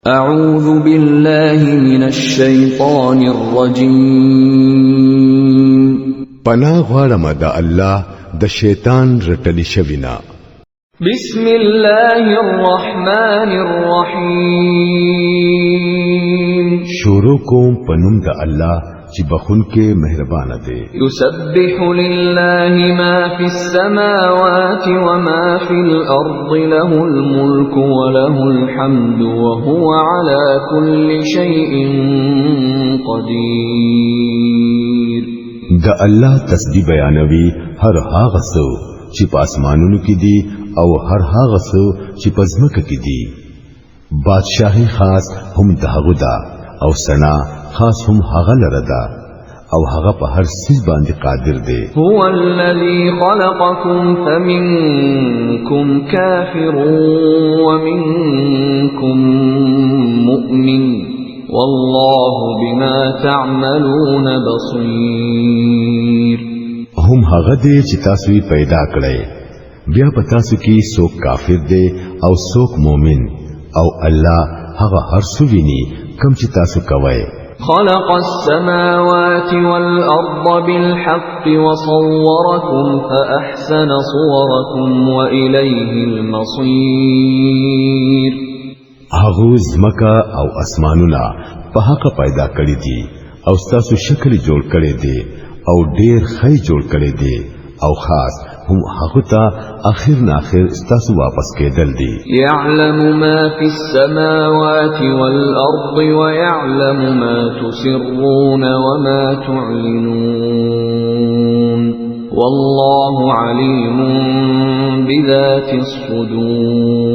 أعوذ بالله من الشيطان الرجيم پناه غواړم د الله د شیطان رټلی شوینا بسم الله الرحمن الرحيم شروع کوم پنوم د الله چې بخون کې مهربان دی يسبح لله ما في السماوات وما في الأرض له الملك وله الحمد وهو على كل شيء قدير د الله تسبیح بیانوي هر هغه څه چې په اسمانونو کې دي او هر هغه څه چې په ځمکه کې دي بادشاہي خاص هم دغه ده او سنا خاص هم هغه لره ده او هغه په هر څه باندې قادر دی هو الذي خلقكم فمنكم كافر ومنكم مؤمن والله بما تعملون بصير هم هغه دی چې تاسو یې پیدا کړی بیا په تاسو کې څوک کافر دی او څوک مؤمن او الله هغه هر څه ویني کوم چې تاسو کوئ خلق السماوات والأرض بالحق وصوركم فأحسن صوركم وإليه المصير هغه زمکا او اسمانونه په حق پیدا کړی دي او تاسو شکل جوړ کړی دي او ډیر خی جوړ کړی دي او خاص هم هغه ته اخر ناخر تاسو واپس کېدل دي يعلم ما في السماوات والأرض ويعلم ما تسرون وما تعلنون والله عليم بذات الصدور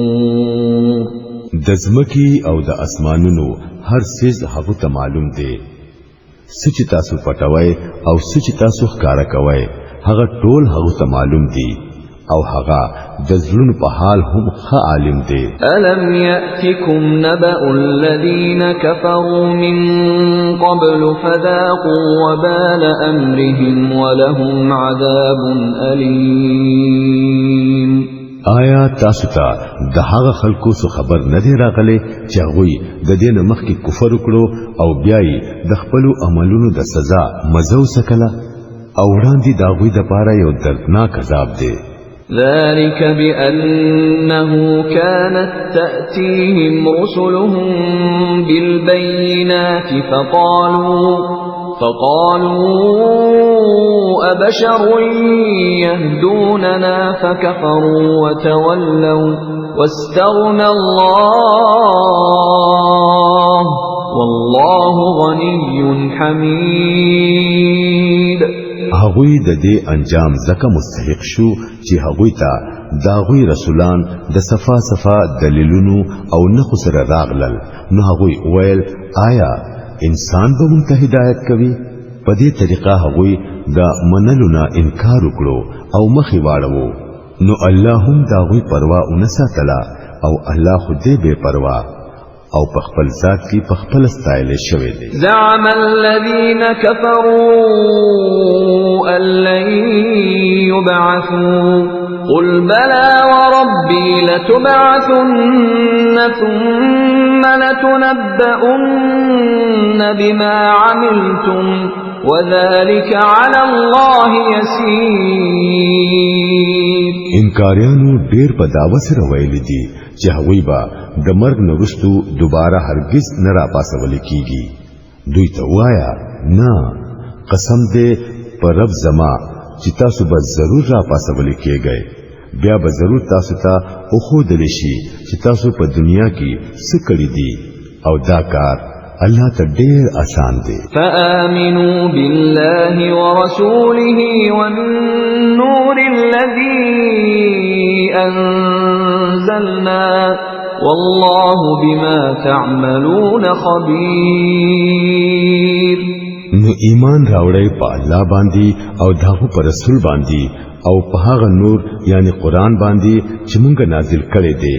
د زمکی او د اسمانونو هر څه هغه ته معلوم دي سچ تاسو پټوي او سچ تاسو ښکارا کوي هغه ټول هغه ته معلوم دي او هغه د زړونو په حال هم ښه عالم دی ألم يأتكم نبأ الذين كفروا من قبل فذاقوا وبال أمرهم ولهم عذاب أليم آیا تاسو ته د هغه خلکو څخه خبر نه دی راغلی چې هغه د دین مخکې کفر وکړو او بیا یې د خپل عملونو د سزا مزو سکله او وړاندې دا غوي د پاره یو دردناک عذاب دی ذلك بأنه كانت تأتيهم رسلهم بالبينات فقالوا أبشر يهدوننا فكفروا وتولوا واستغنى الله والله غني حميد هغوی د دې انجام زکه مستحق شو چې هغوی ته داغوی رسولان د صفا صفا دلیلونو او نخو سره راغلل نو هغوی ویل آیا انسان به مونږ ته هدایت کوي په دې طریقه هغوی د منلو نه انکار وکړو او مخې واړو نو الله هم داغوی پروا ونساتلا او الله خو دې بے پروا او په خپل ذات کې په خپل استایل شوی دی زعم الذين كفروا أن لن يبعثوا قل بلى وربي لتبعثن ثم لتنبؤن بما عملتم وذلك على الله يسير انکاریانو ډیر په داوا سره ویل دي چې هغوی به د مرګ نوښتو دوباره هرگز نه را پاسول کیږي دوی ته وایا نه قسم دې پر رب زما چې تاسو به ضرور را پاسول کیږئ بیا به ضرور تاسو ته او خود لشي چې تاسو په دنیا کې څه کړی دي او دا کار الله ته ډیر آسان دی فآمنوا بالله ورسوله والنور الذي أنزلنا والله بما تعملون خبير نو ایمان راوړی په الله باندې او داغو پر رسول باندې او په هغه نور یعنی قران باندې چې مونږ نازل کړی دی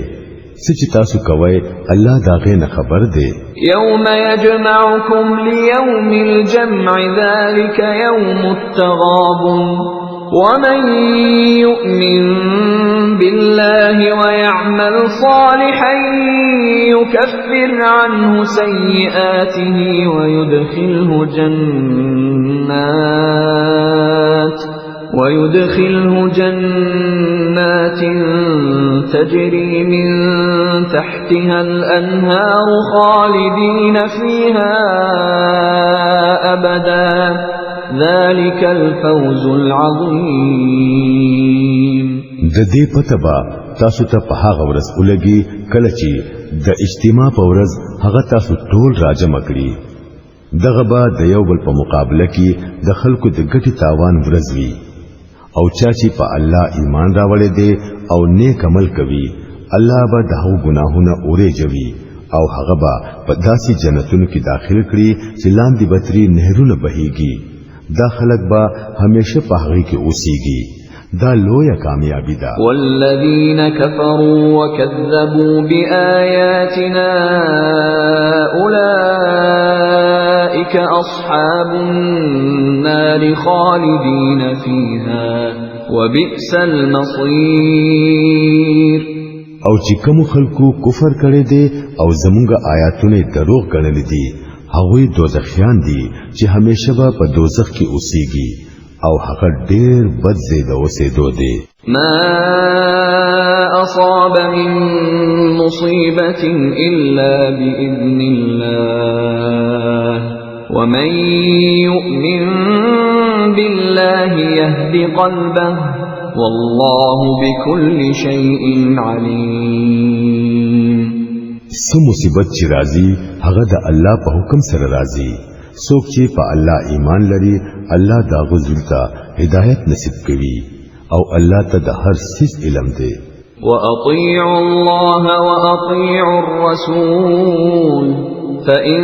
سچ تاسو کوي الله داغه نه خبر دی يوم يجمعكم ليوم الجمع ذلك يوم التغابن ومن يؤمن بالله ويعمل صالحا يكفر عنه سيئاته ويدخله جنات تجري من تحتها الأنهار خالدين فيها أبدا ذلك الفوز العظيم. د دې پتبا تاسو ته په هغه ورځ ولګي کله چې د اجتماع په ورځ هغه تاسو ټول راجمع کړي. دغه به د یو بل په مقابله کې د خلکو د ګټي تاوان ورځ وي او چا چې په الله ایمان راوړي دي او نیک عمل کوي الله به دغه ګناهونه اورېږي او هغه به په داسې جنتونو کې داخل کړي چې لاندې بتري نهرونه بهيږي. دا خلک به همیشه په هغه کې اوسيږي. دا لویه کامیابی ده. والذین کفروا وکذبوا بآیاتنا اولئک اصحاب النار خالدین فیها وبئس المصیر. او چې کوم خلکو کفر کړي دي او زمونږ آیاتونه دروغ ګڼل دي هغوی دوزخیان دي چې همیشه به په دوزخ کې اوسيږي او هغه ډېر بد زید اوسېدو دي. ما اصاب من مصیبه الا باذن الله ومن يؤمن بالله يهد قلبه والله بكل شيء عليم. سو مصیبت چې راځي هغه د الله په حکم سره راځي. څوک چې په الله ایمان لري الله دا غوښتل هدایت نصیب کوي او الله ته د هر څه علم دی. وأطيعوا الله وأطيعوا الرسول فإن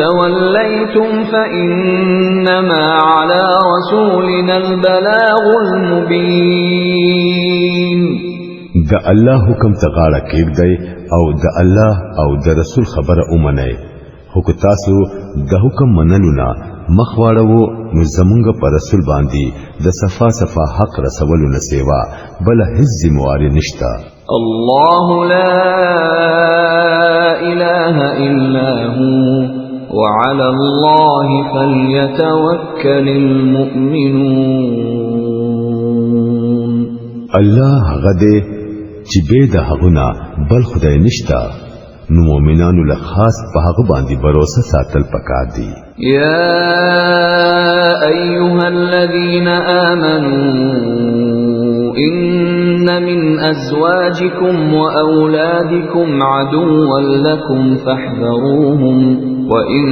توليتم فإنما على رسولنا البلاغ المبين. د الله حکم ته غاړه کېږدئ او د الله او د رسول خبره ومنئ. خو تاسو د حکم منلو نه مخ واړو نو زمونږ پر رسول باندې د صفا صفا حق رسولو نه سیوا بل هیڅ ذمہواری نشتا. الله لا اله الا هو وعلى الله فليتوكل المؤمنون. الله غده چې به د هغه بل خدای نشتا نو مؤمنانو له خاص په هغه باندې باور ساتل پکار دي. يا أيها الذين آمنوا إن من أزواجكم وأولادكم عدوا لكم فاحذروهم وإن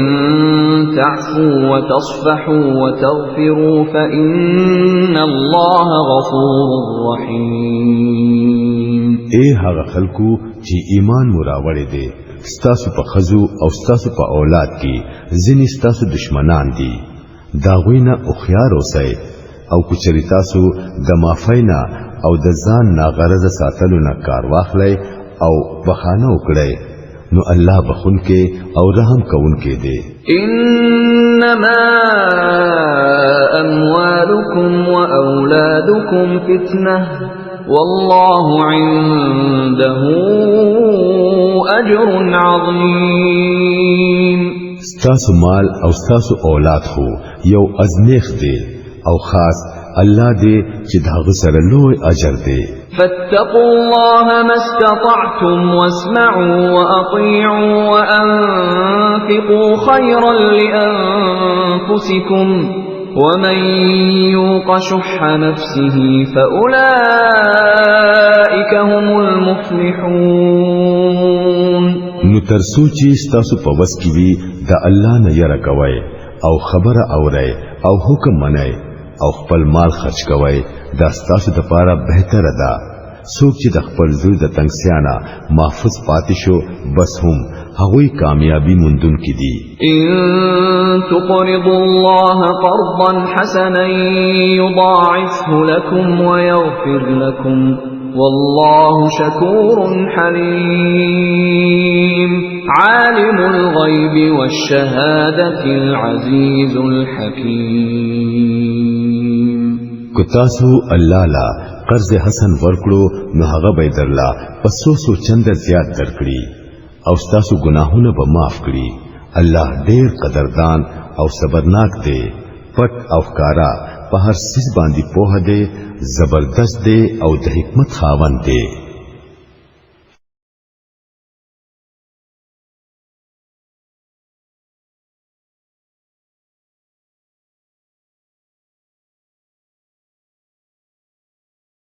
تعفوا وتصفحوا وتغفروا فإن الله غفور رحيم. اے هغه خلکو چې ایمان مراوړې دي ستاسو په خزو او ستاسو په اولاد کې ځینې ستاسو دشمنان دي دا غوینه او خيار اوسئ او کچری تاسو د معافینا او د ځان ناغرض ساتلو نه کار واخلئ او بخانه وکړئ نو الله بخونکې او رحم کوونکې دی. انما اموالكم واولادكم فتنه والله عنده اجر عظيم. ستاسو مال او ستاسو اولاد خو یو ازمیخ دی او خاص الله دی چې داغه سره لوی اجر دی. فاتقوا الله ما استطعتم واسمعوا واطيعوا وانفقوا خيرا لانفسكم ومن يوق شح نفسه فأولئك هم المفلحون. نو ترسو چې ستاسو په وس کې وي د الله نه یره کوئ او خبره اورئ او حکم منئ او خپل مال خرج کوئ دا ستاسو لپاره بهتره ده. څوک چې د خپل زړه د تنګسیانا محفوظ پاتې شو بس هم هغوی کامیابی موندون کی دي. ان تقرضوا الله قرضا حسنا يضاعفه لكم ويغفر لكم والله شكور حليم. عالم الغيب والشهادة العزيز الحكيم. کو کو تاسو الله لا قرض حسن ورکړو نو هغه به درلا پسو سو چند زیات درکړي او تاسو ګناهونه به معاف کړي الله ډېر قدردان او صبرناک دی پټ او ښکارا په هر څه باندې پوهه دی زبردست دی او د حکمت خاوند دی